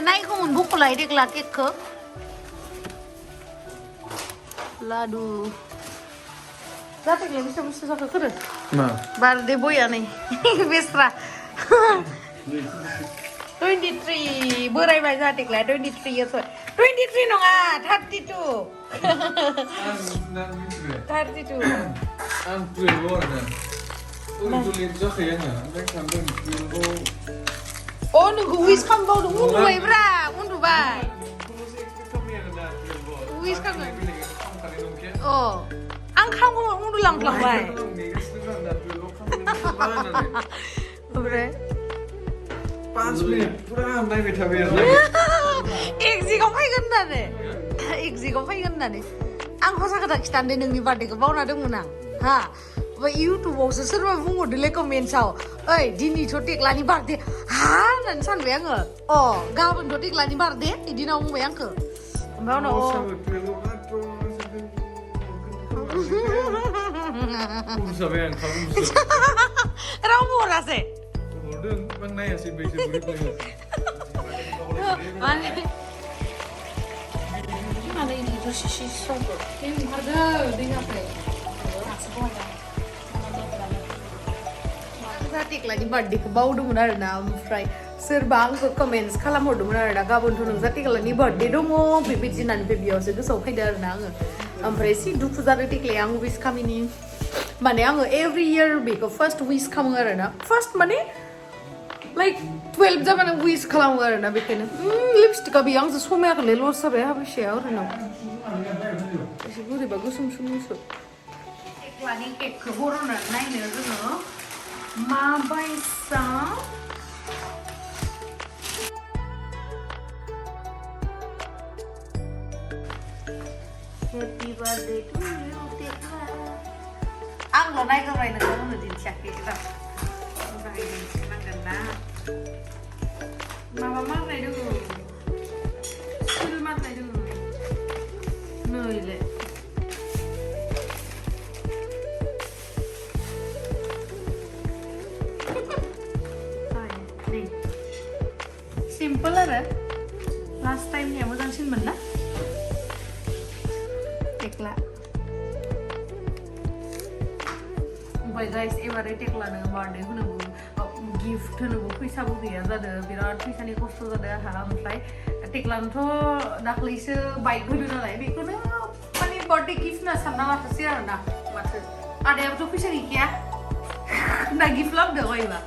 Nay không muốn bút lại được là cái cớ là đủ ra thì lấy xong sao cái cớ birthday boy à này besra 23 bữa nay bài ra tiệc lại 23 years old 23 nong à 32 32 Ang tuyo na. Uri tulit sa kaya na. Ang kambing tuyo. Oh nunggu wis kan bau nunggu way bra undu bay wis kan oh ang kamu undu lang lang bay bre 5 minit pura andai betha be ek ji ko phai gan na ne ek ji ko phai gan na ne ang hosa kata kitan de nungni birthday ko bauna dong munang ha và YouTube bố sẽ rất là vui một đứa lấy comment sau ơi đi đi cho tiệc là đi bạc đi hả lần sau bé ngờ gao bên cho tiệc là đi bạc đi thì đi đâu bé ngờ bao nó đâu mua ra sẽ bang nay asih bisa beri mana ini itu sisi sobat ini harga dengan apa ra tiệc là đi birthday ko bau dum na na fry sir bang ko comments khala mo dum na ga bon thun za tiệc là ni birthday dum mo pipi jinan pe bio se go so khai dar na amfre si du fuza de tiệc le ang wish kamini mane ang every year be ko first wish kam gar na first mane like 12 jab na wish khalam gar na be ken lipstick abi ang so me ak le lo sa be ha be share na si guri ba gusum sum so tiệc là đi cake ko boro na nai ne ro Ma by Sam. Happy birthday to you, Tekla. Ang lo nai ka rai na ka mo din siya ke ta. Rai din siya nang ganda. Mama ma nai du. Sul ma nai du. No ile. Simple lah, last time ni aku jangan mana, Tekla. By guys, ever Tekla na birthday ko na gift na ko pisa bu dia zada, birat pisa ni kosto zada haram fly. Tekla to dakli se bike ko na lai, biko na pani birthday gift na sana lah share na, macam ada yang tu pisa ni kya, na gift love dah kau iba.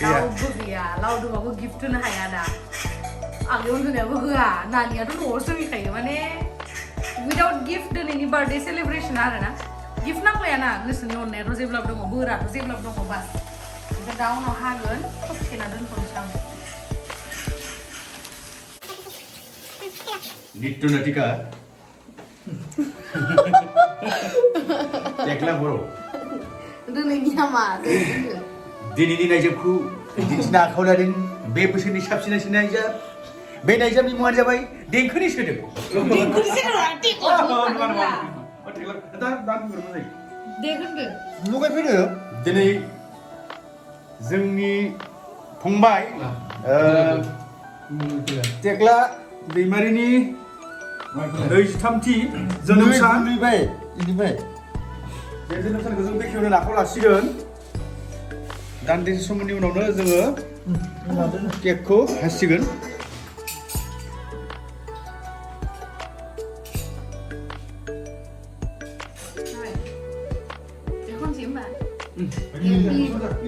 Lau bugia, lau dulu aku gift tu na hayada. Aku pun tu ni aku gua, nani ada tu orang semua kaya mana. Without gift dan ini birthday celebration ada na. Gift nak kaya na, listen ni orang rose belum dong, berat rose belum dong bas. Kita down no hagen, kau kena dan konsam. Nitto natika. Tekla bro. Itu lagi sama. दिनैनि नायजाबखौ दिन्थिनो आखायाव लादों बे बोसोरनि साबसिन नायजाब बे नायजाबनि मुङानो जाबाय देंखोनि सोदोब देंखोनि सोदोब लगायफैदो दिनै जोंनि फंबाय टेक्ला दैमारिनि 23थि जोनोम सान बे जोनोम सानखौ जों बेखेवनो आखायाव लासिगोन दान्दिसे समनि उनावनो जोङो केकखौ हासिगोन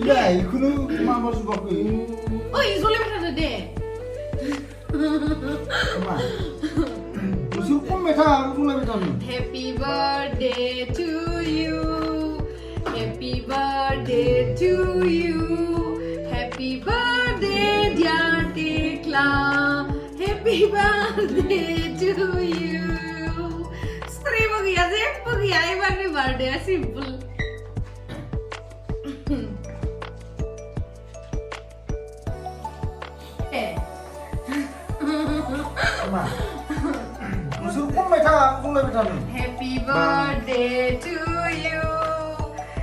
iya ikhunu mama subaku oh izole betul deh musuh pun mereka mulai betul happy birthday to you happy birthday to you happy birthday dear Tekla happy birthday to you stri bagi ya ini birthday simple Happy birthday to you.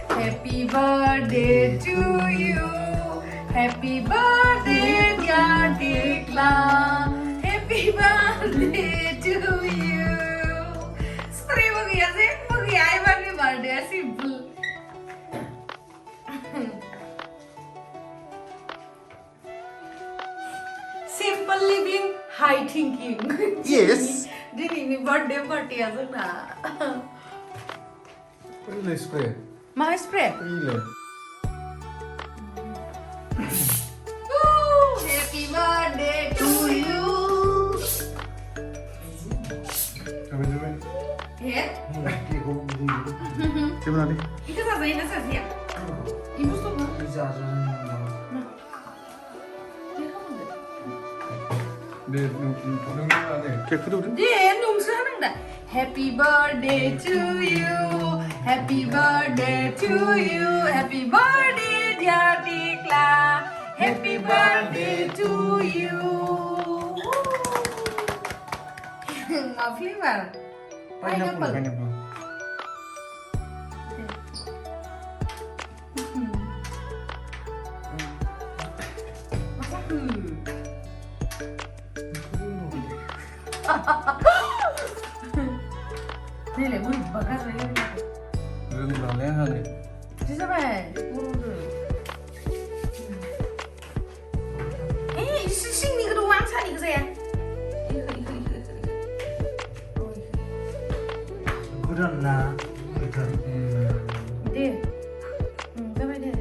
Happy birthday to you. Happy birthday dear Tekla, Happy birthday to you. Spray bagi I want your birthday simple. Simple living, high thinking. Yes. Dini birthday party aja na. Ini spray. Mau spray? Ini. Happy birthday to you. Coba. Ya? Coba nanti. Itu saja ini saja. Ibu suka. Deh, nunggu ada. Kek itu udah. Dia nung seneng dah. Happy birthday to you. Happy birthday to you. Happy birthday dear Tekla. Happy birthday to you. Mau flavor? Pineapple. Nih le, gue bakar lagi. Ini berapa hari? Siapa? Sini ke ruang sana ke saya. Kurang lah. Dia. Siapa dia?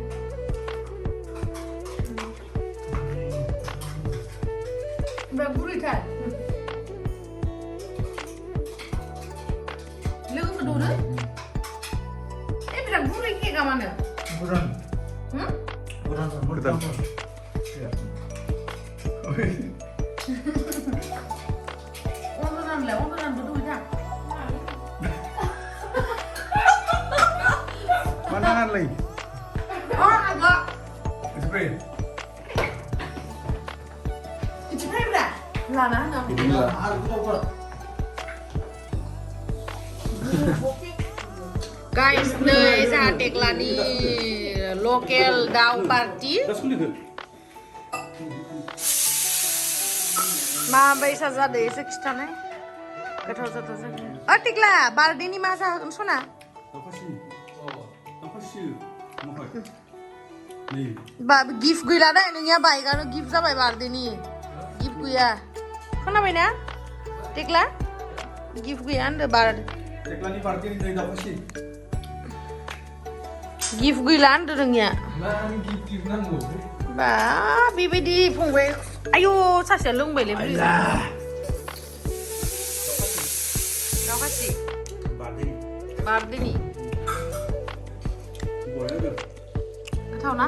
Berapa buri kan? Lu kedua? Berapa buri ke mana? Kurang. Kurang. Kurang. Orang berdua dah. Mana lagi? Oh, agak. Spray. Cepat dah. Lana, nak. Guys, nơi ra Tekla Ni local down party. माबायदि जादों एसे खिथानाय गोथाव जादों Tekla बार्थडेनि मा जागोन सना बा gift गैला दे नोंनिया बाइकआनो गिफ्ट जाबाय बार्थडेनि गिफ्ट गैया खोनाबाय ना टेक्ला गिफ्ट गैया होनदो Tekla Ni Birthday ini dah pasti. Gift गैला होनदो नोंनिया Nah, gift nanggu. बा बेबायदि फंबाय आयौ सासेया लोंबायलै दावखासि बार्थडेनि गोथाव ना